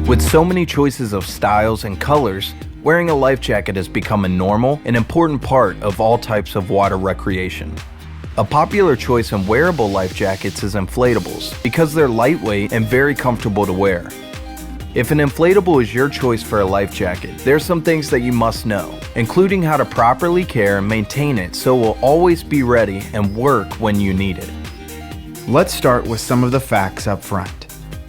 With so many choices of styles and colors, wearing a life jacket has become a normal and important part of all types of water recreation. A popular choice in wearable life jackets is inflatables because they're lightweight and very comfortable to wear. If an inflatable is your choice for a life jacket, there's some things that you must know, including how to properly care and maintain it so it will always be ready and work when you need it. Let's start with some of the facts up front.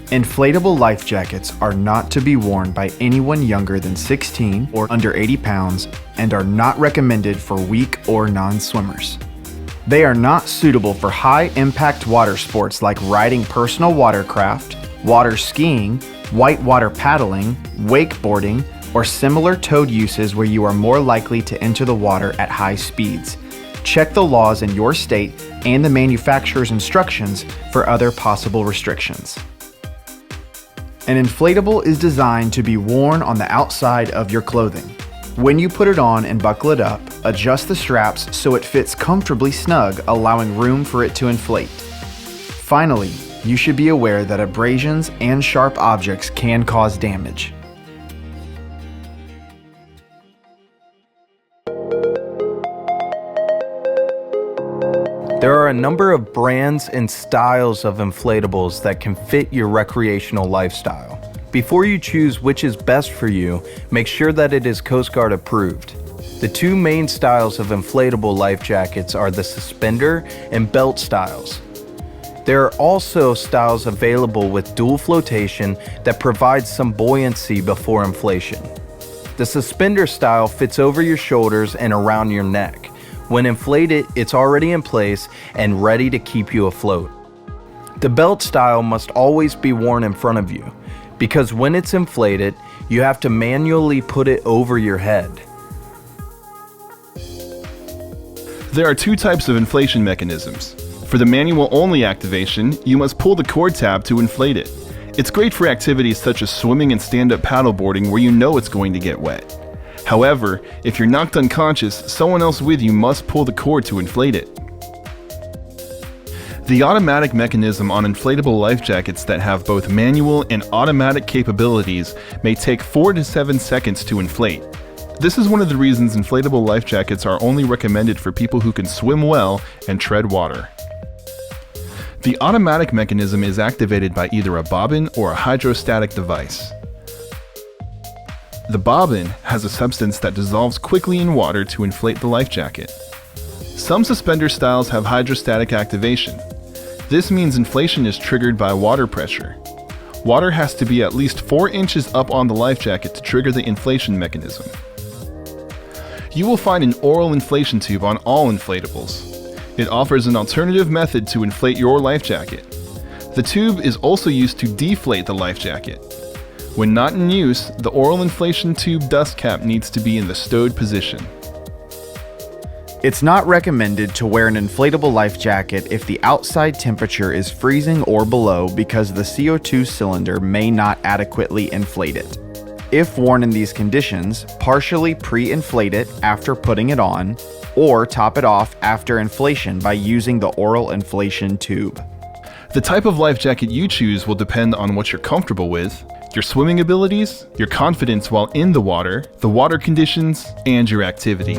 Inflatable life jackets are not to be worn by anyone younger than 16 or under 80 pounds and are not recommended for weak or non-swimmers. They are not suitable for high-impact water sports like riding personal watercraft, water skiing, whitewater paddling, wakeboarding, or similar towed uses where you are more likely to enter the water at high speeds. Check the laws in your state and the manufacturer's instructions for other possible restrictions. An inflatable is designed to be worn on the outside of your clothing. When you put it on and buckle it up, adjust the straps so it fits comfortably snug, allowing room for it to inflate. Finally, you should be aware that abrasions and sharp objects can cause damage. There are a number of brands and styles of inflatables that can fit your recreational lifestyle. Before you choose which is best for you, make sure that it is Coast Guard approved. The two main styles of inflatable life jackets are the suspender and belt styles. There are also styles available with dual flotation that provides some buoyancy before inflation. The suspender style fits over your shoulders and around your neck. When inflated, it's already in place and ready to keep you afloat. The belt style must always be worn in front of you, because when it's inflated, you have to manually put it over your head. There are two types of inflation mechanisms. For the manual-only activation, you must pull the cord tab to inflate it. It's great for activities such as swimming and stand-up paddleboarding where you know it's going to get wet. However, if you're knocked unconscious, someone else with you must pull the cord to inflate it. The automatic mechanism on inflatable life jackets that have both manual and automatic capabilities may take 4 to 7 seconds to inflate. This is one of the reasons inflatable life jackets are only recommended for people who can swim well and tread water. The automatic mechanism is activated by either a bobbin or a hydrostatic device. The bobbin has a substance that dissolves quickly in water to inflate the life jacket. Some suspender styles have hydrostatic activation. This means inflation is triggered by water pressure. Water has to be at least 4 inches up on the life jacket to trigger the inflation mechanism. You will find an oral inflation tube on all inflatables. It offers an alternative method to inflate your life jacket. The tube is also used to deflate the life jacket. When not in use, the oral inflation tube dust cap needs to be in the stowed position. It's not recommended to wear an inflatable life jacket if the outside temperature is freezing or below because the CO2 cylinder may not adequately inflate it. If worn in these conditions, partially pre-inflate it after putting it on, or top it off after inflation by using the oral inflation tube. The type of life jacket you choose will depend on what you're comfortable with, your swimming abilities, your confidence while in the water conditions, and your activity.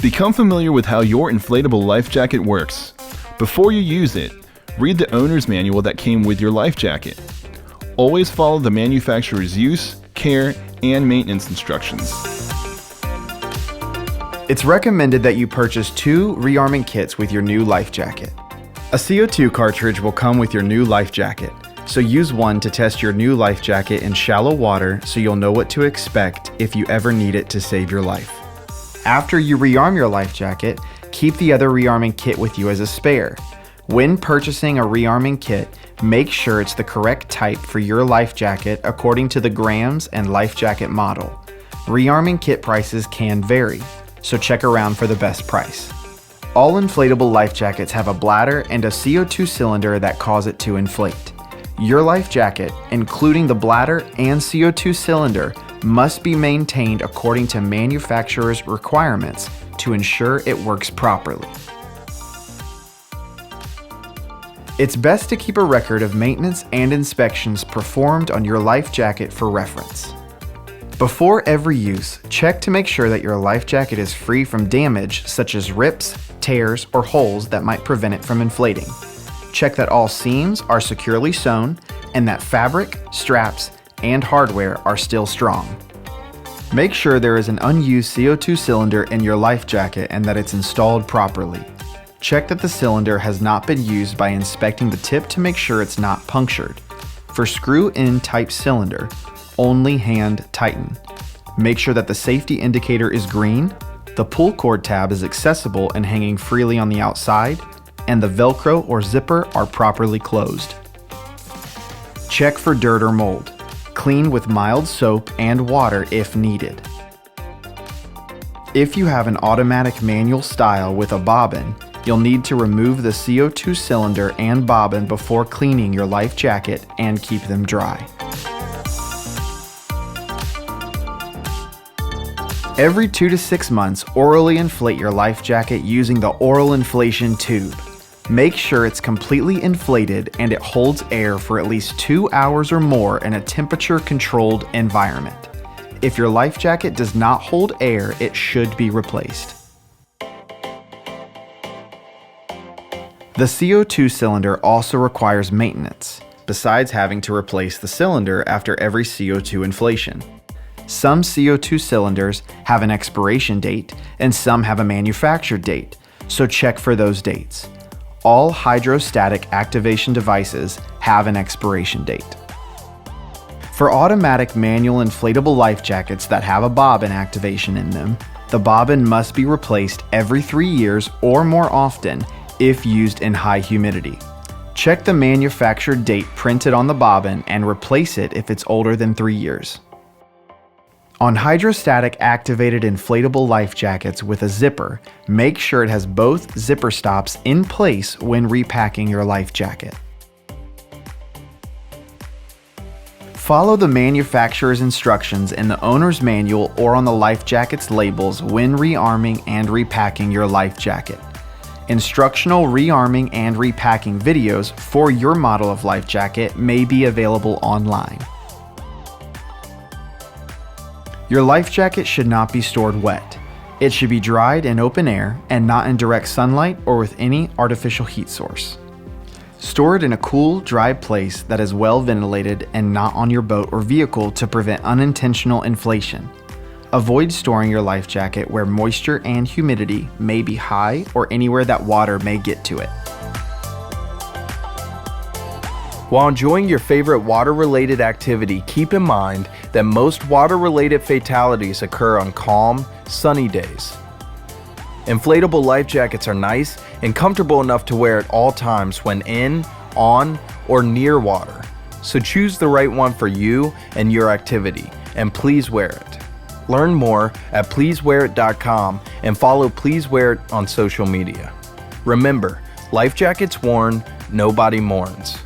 Become familiar with how your inflatable life jacket works. Before you use it, read the owner's manual that came with your life jacket. Always follow the manufacturer's use, care, and maintenance instructions. It's recommended that you purchase 2 rearming kits with your new life jacket. A CO2 cartridge will come with your new life jacket, so use one to test your new life jacket in shallow water so you'll know what to expect if you ever need it to save your life. After you rearm your life jacket, keep the other rearming kit with you as a spare. When purchasing a rearming kit, make sure it's the correct type for your life jacket according to the grams and life jacket model. Rearming kit prices can vary, so check around for the best price. All inflatable life jackets have a bladder and a CO2 cylinder that cause it to inflate. Your life jacket, including the bladder and CO2 cylinder, must be maintained according to manufacturer's requirements to ensure it works properly. It's best to keep a record of maintenance and inspections performed on your life jacket for reference. Before every use, check to make sure that your life jacket is free from damage such as rips, tears, or holes that might prevent it from inflating. Check that all seams are securely sewn and that fabric, straps, and hardware are still strong. Make sure there is an unused CO2 cylinder in your life jacket and that it's installed properly. Check that the cylinder has not been used by inspecting the tip to make sure it's not punctured. For screw-in type cylinder, only hand tighten. Make sure that the safety indicator is green, the pull cord tab is accessible and hanging freely on the outside, and the Velcro or zipper are properly closed. Check for dirt or mold. Clean with mild soap and water if needed. If you have an automatic manual style with a bobbin, you'll need to remove the CO2 cylinder and bobbin before cleaning your life jacket and keep them dry. Every 2 to 6 months, orally inflate your life jacket using the oral inflation tube. Make sure it's completely inflated and it holds air for at least 2 hours or more in a temperature-controlled environment. If your life jacket does not hold air, it should be replaced. The CO2 cylinder also requires maintenance, besides having to replace the cylinder after every CO2 inflation. Some CO2 cylinders have an expiration date and some have a manufactured date, so check for those dates. All hydrostatic activation devices have an expiration date. For automatic manual inflatable life jackets that have a bobbin activation in them, the bobbin must be replaced every 3 years or more often if used in high humidity. Check the manufactured date printed on the bobbin and replace it if it's older than 3 years. On hydrostatic activated inflatable life jackets with a zipper, make sure it has both zipper stops in place when repacking your life jacket. Follow the manufacturer's instructions in the owner's manual or on the life jacket's labels when rearming and repacking your life jacket. Instructional rearming and repacking videos for your model of life jacket may be available online. Your life jacket should not be stored wet. It should be dried in open air and not in direct sunlight or with any artificial heat source. Store it in a cool, dry place that is well ventilated and not on your boat or vehicle to prevent unintentional inflation. Avoid storing your life jacket where moisture and humidity may be high or anywhere that water may get to it. While enjoying your favorite water-related activity, keep in mind that most water-related fatalities occur on calm, sunny days. Inflatable life jackets are nice and comfortable enough to wear at all times when in, on, or near water. So choose the right one for you and your activity, and please wear it. Learn more at pleasewearit.com and follow Please Wear It on social media. Remember, life jackets worn, nobody mourns.